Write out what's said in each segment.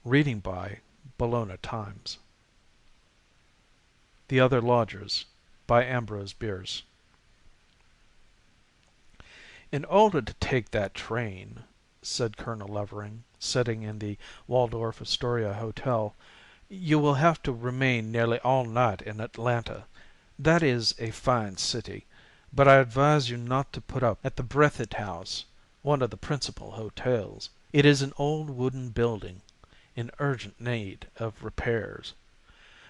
Reading by Bologna Times. The Other Lodgers by Ambrose Bierce. "In order to take that train," said Colonel Levering, sitting in the Waldorf Astoria Hotel, "you will have to remain nearly all night in Atlanta. That is a fine city, but I advise you not to put up at the Breathitt House, one of the principal hotels. It is an old wooden building in urgent need of repairs.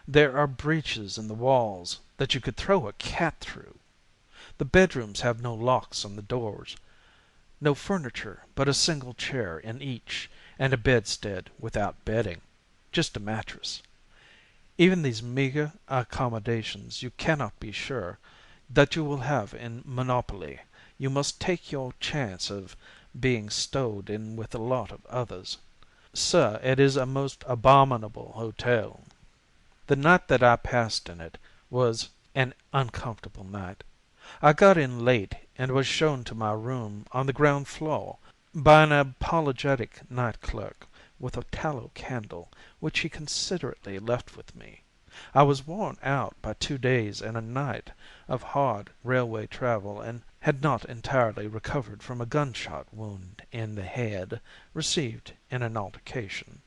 There are breaches in the walls that you could throw a cat through. The bedrooms have no locks on the doors, no furniture but a single chair in each, and a bedstead without bedding, just a mattress. Even these meager accommodations you cannot be sure that you will have in monopoly. You must take your chance of being stowed in with a lot of others. Sir, it is a most abominable hotel. The night that I passed in it was an uncomfortable night. I got in late and was shown to my room on the ground floor by an apologetic night clerk with a tallow candle, which he considerately left with me. I was worn out by 2 days and a night of hard railway travel, and had not entirely recovered from a gunshot wound in the head received in an altercation.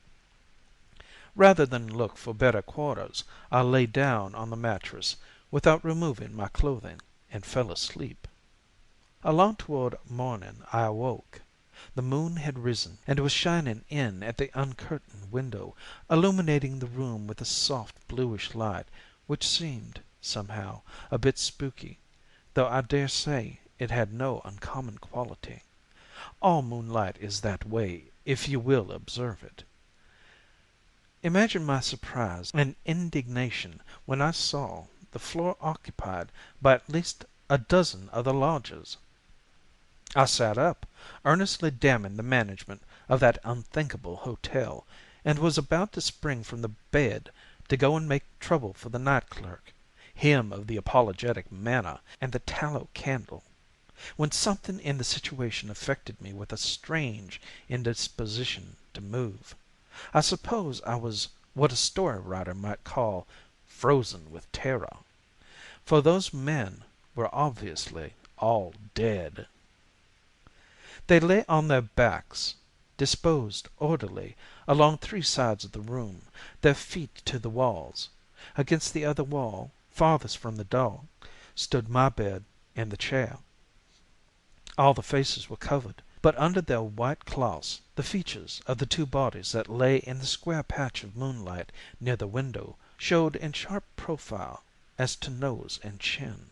Rather than look for better quarters, I lay down on the mattress without removing my clothing, and fell asleep. Along toward morning I awoke. The moon had risen, and was shining in at the uncurtained window, illuminating the room with a soft bluish light, which seemed, somehow, a bit spooky, though I dare say it had no uncommon quality. All moonlight is that way, if you will observe it. Imagine my surprise and indignation when I saw the floor occupied by at least a dozen other lodgers. I sat up, earnestly damning the management of that unthinkable hotel, and was about to spring from the bed to go and make trouble for the night clerk, him of the apologetic manner and the tallow candle, when something in the situation affected me with a strange indisposition to move. I suppose I was what a story writer might call frozen with terror, for those men were obviously all dead. They lay on their backs, disposed orderly along 3 sides of the room, their feet to the walls. Against the other wall, farthest from the door, stood my bed and the chair. All the faces were covered, but under their white cloths the features of the 2 bodies that lay in the square patch of moonlight near the window showed in sharp profile as to nose and chin.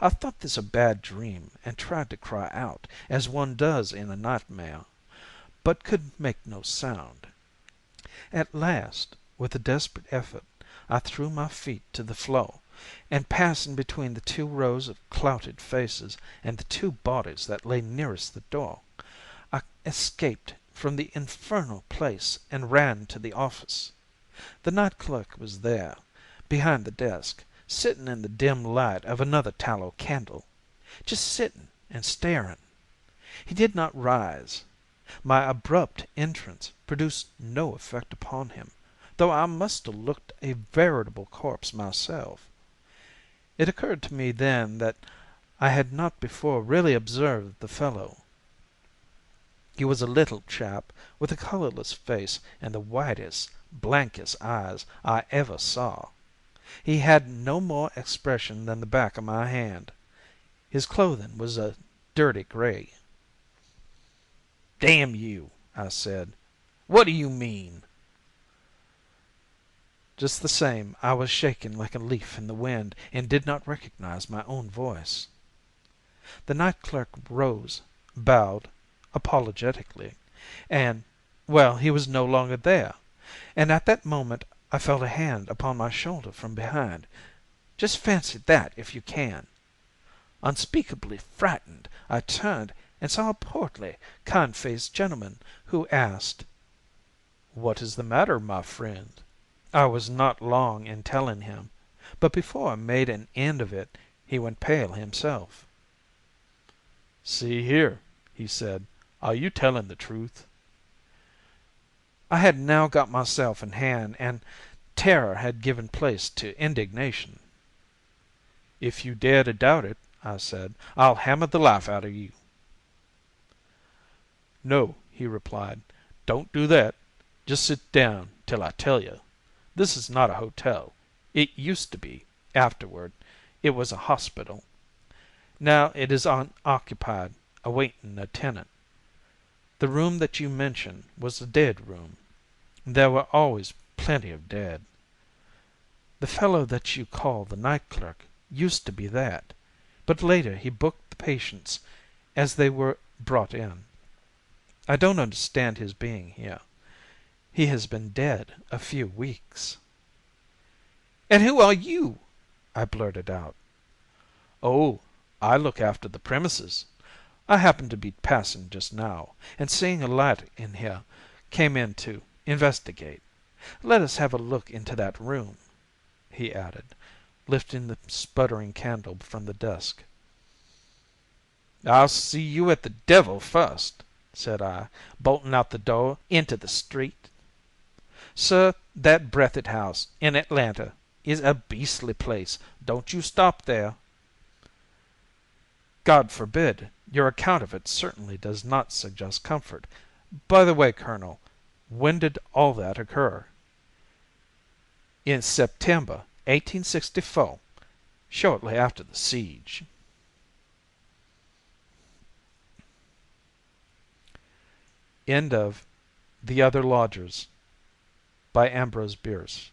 I thought this a bad dream, and tried to cry out, as one does in a nightmare, but could make no sound. At last, with a desperate effort, I threw my feet to the floor, and passing between the 2 rows of clouted faces and the 2 bodies that lay nearest the door, I escaped from the infernal place and ran to the office. The night clerk was there, behind the desk, sitting in the dim light of another tallow candle, just sitting and staring. He did not rise. My abrupt entrance produced no effect upon him, though I must have looked a veritable corpse myself. It occurred to me then that I had not before really observed the fellow. He was a little chap with a colorless face and the whitest, blankest eyes I ever saw. He had no more expression than the back of my hand. His clothing was a dirty gray. "Damn you," I said. "What do you mean?" Just the same I was shaking like a leaf in the wind, and did not recognize my own voice. The night clerk rose, bowed apologetically, and well, he was no longer there, and at that moment I felt a hand upon my shoulder from behind. Just fancy that if you can. Unspeakably frightened, I turned and saw a portly, kind-faced gentleman, who asked, "What is the matter, my friend?" I was not long in telling him, but before I made an end of it he went pale himself. "See here," he said, "are you telling the truth?" I had now got myself in hand, and terror had given place to indignation. "If you dare to doubt it," I said, "I'll hammer the life out of you." "No," he replied, "don't do that. Just sit down till I tell you. This is not a hotel. It used to be. Afterward it was a hospital. Now it is unoccupied, awaiting a tenant. The room that you mention was a dead room. There were always plenty of dead. The fellow that you call the night clerk used to be that, but later he booked the patients as they were brought in. I don't understand his being here. He has been dead a few weeks." "And who are you?" I blurted out. "Oh, I look after the premises. I happened to be passing just now, and seeing a light in here, came in to investigate. Let us have a look into that room," he added, lifting the sputtering candle from the desk. "I'll see you at the devil first," said I, bolting out the door into the street. "Sir, that Breathitt House, in Atlanta, is a beastly place. Don't you stop there." "God forbid! Your account of it certainly does not suggest comfort. By the way, Colonel, when did all that occur?" "In September, 1864, shortly after the siege." End of The Other Lodgers by Ambrose Bierce.